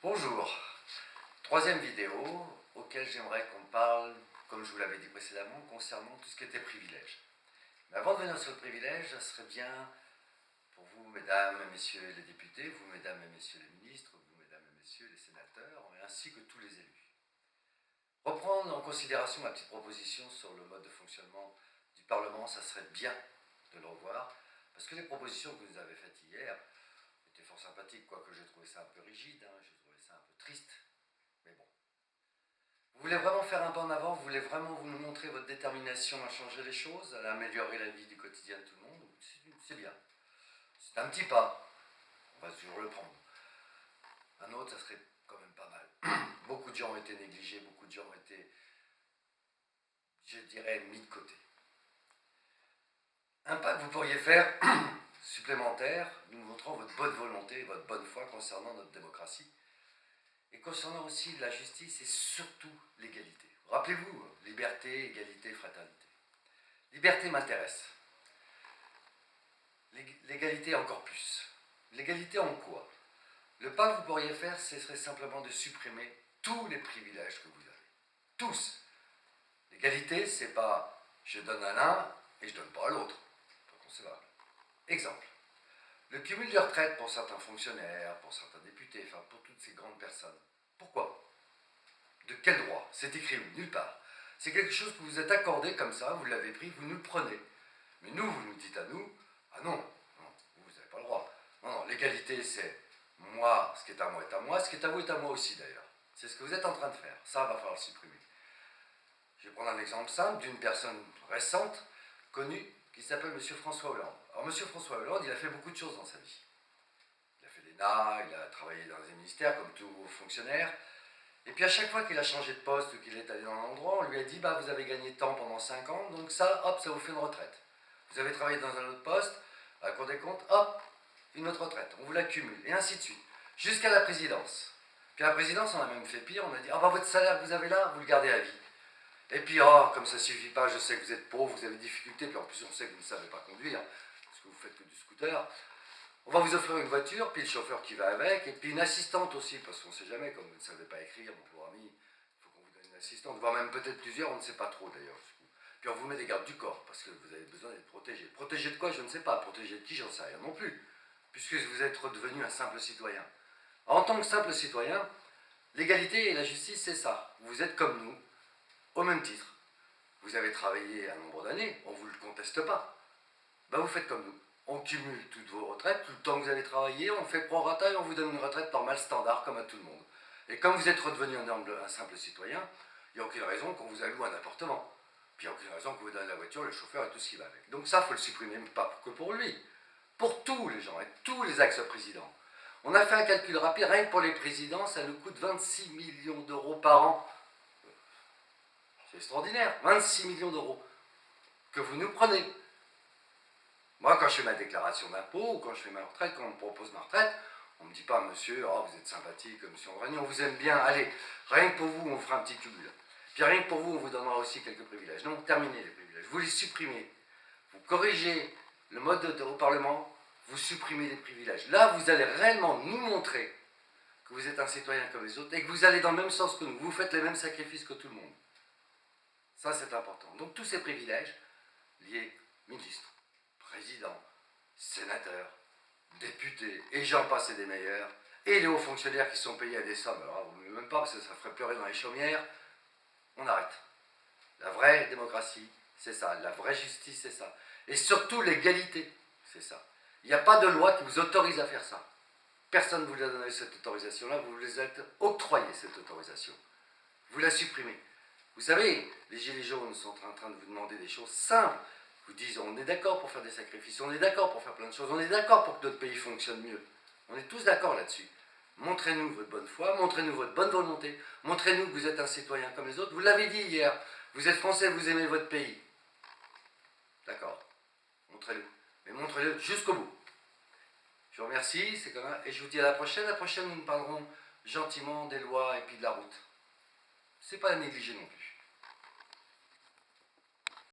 Bonjour, troisième vidéo auquel j'aimerais qu'on parle, comme je vous l'avais dit précédemment, concernant tout ce qui était privilège. Mais avant de venir sur le privilège, ça serait bien pour vous, mesdames et messieurs les députés, vous, mesdames et messieurs les ministres, vous, mesdames et messieurs les sénateurs, ainsi que tous les élus. Reprendre en considération ma petite proposition sur le mode de fonctionnement du Parlement, ça serait bien de le revoir, parce que les propositions que vous nous avez faites hier étaient fort sympathiques, quoique j'ai trouvé ça un peu rigide, j'ai trouvé ça un peu triste, mais bon. Vous voulez vraiment faire un pas en avant, vous voulez vraiment vous nous montrer votre détermination à changer les choses, à améliorer la vie du quotidien de tout le monde, c'est bien. C'est un petit pas, on va toujours le prendre. Un autre, ça serait quand même pas mal. Beaucoup de gens ont été négligés, beaucoup de gens ont été, je dirais, mis de côté. Un pas que vous pourriez faire supplémentaire, nous montrant votre bonne volonté et votre bonne foi concernant notre démocratie, et concernant aussi la justice et surtout l'égalité. Rappelez-vous, liberté, égalité, fraternité. Liberté m'intéresse. L'égalité encore plus. L'égalité en quoi? Le pas que vous pourriez faire, ce serait simplement de supprimer tous les privilèges que vous avez. Tous. L'égalité, c'est pas je donne à l'un et je donne pas à l'autre. Pas concevable. Exemple. Le cumul de retraite pour certains fonctionnaires, pour certains députés, enfin pour toutes ces grandes personnes. Pourquoi? De quel droit? C'est écrit où? Nulle part. C'est quelque chose que vous êtes accordé comme ça, vous l'avez pris, vous nous le prenez. Mais nous, vous nous dites à nous, ah non, non, vous n'avez pas le droit. Non, non, l'égalité, c'est moi, ce qui est à moi est à moi, ce qui est à vous est à moi aussi d'ailleurs. C'est ce que vous êtes en train de faire. Ça, va falloir le supprimer. Je vais prendre un exemple simple d'une personne récente, connue, qui s'appelle M. François Hollande. Alors M. François Hollande, il a fait beaucoup de choses dans sa vie. Il a fait l'ENA, il a travaillé dans les ministères comme tout fonctionnaire. Et puis à chaque fois qu'il a changé de poste ou qu'il est allé dans un endroit, on lui a dit bah, vous avez gagné tant pendant 5 ans, donc ça, hop, ça vous fait une retraite. Vous avez travaillé dans un autre poste, à la Cour des comptes, hop, une autre retraite. On vous l'accumule, et ainsi de suite. Jusqu'à la présidence. Puis à la présidence, on a même fait pire, on a dit ah bah votre salaire que vous avez là, vous le gardez à vie. Et puis, oh, comme ça ne suffit pas, je sais que vous êtes pauvre, vous avez des difficultés, puis en plus on sait que vous ne savez pas conduire, parce que vous faites que du scooter. On va vous offrir une voiture, puis le chauffeur qui va avec, et puis une assistante aussi, parce qu'on ne sait jamais, comme vous ne savez pas écrire, mon pauvre ami, il faut qu'on vous donne une assistante, voire même peut-être plusieurs, on ne sait pas trop d'ailleurs. Puis on vous met des gardes du corps, parce que vous avez besoin d'être protégé. Protégé de quoi? Je ne sais pas. Protégé de qui? J'en sais rien non plus, puisque vous êtes redevenu un simple citoyen. En tant que simple citoyen, l'égalité et la justice, c'est ça. Vous êtes comme nous, au même titre. Vous avez travaillé un nombre d'années, on ne vous le conteste pas. Ben vous faites comme nous. On cumule toutes vos retraites, tout le temps que vous avez travaillé, on fait prorata et on vous donne une retraite normale, standard, comme à tout le monde. Et comme vous êtes redevenu un simple citoyen, il n'y a aucune raison qu'on vous alloue un appartement. Puis il n'y a aucune raison qu'on vous donne la voiture, le chauffeur et tout ce qui va avec. Donc ça, il faut le supprimer, mais pas que pour lui. Pour tous les gens et tous les ex-présidents. On a fait un calcul rapide, rien que pour les présidents, ça nous coûte 26 millions d'euros par an. C'est extraordinaire, 26 millions d'euros que vous nous prenez. Moi, quand je fais ma déclaration d'impôt, ou quand je fais ma retraite, quand on me propose ma retraite, on ne me dit pas, monsieur, oh, vous êtes sympathique, monsieur Andrani, on vous aime bien, allez, rien que pour vous, on fera un petit cumul. Puis rien que pour vous, on vous donnera aussi quelques privilèges. Non, terminez les privilèges, vous les supprimez. Vous corrigez le mode au Parlement, vous supprimez les privilèges. Là, vous allez réellement nous montrer que vous êtes un citoyen comme les autres et que vous allez dans le même sens que nous. Vous faites les mêmes sacrifices que tout le monde. Ça, c'est important. Donc tous ces privilèges liés ministre, président, sénateur, député, et j'en passe et des meilleurs, et les hauts fonctionnaires qui sont payés à des sommes, alors vous ne même pas parce que ça ferait pleurer dans les chaumières, on arrête. La vraie démocratie, c'est ça. La vraie justice, c'est ça. Et surtout l'égalité, c'est ça. Il n'y a pas de loi qui vous autorise à faire ça. Personne ne vous a donné cette autorisation-là, vous vous êtes octroyé cette autorisation. Vous la supprimez. Vous savez, les Gilets jaunes sont en train de vous demander des choses simples. Vous disent, on est d'accord pour faire des sacrifices, on est d'accord pour faire plein de choses, on est d'accord pour que notre pays fonctionne mieux. On est tous d'accord là-dessus. Montrez-nous votre bonne foi, montrez-nous votre bonne volonté, montrez-nous que vous êtes un citoyen comme les autres. Vous l'avez dit hier, vous êtes français, vous aimez votre pays. D'accord, montrez-le. Mais montrez-le jusqu'au bout. Je vous remercie, c'est comme ça, et je vous dis à la prochaine. La prochaine, nous parlerons gentiment des lois et puis de la route. C'est pas à négliger non plus.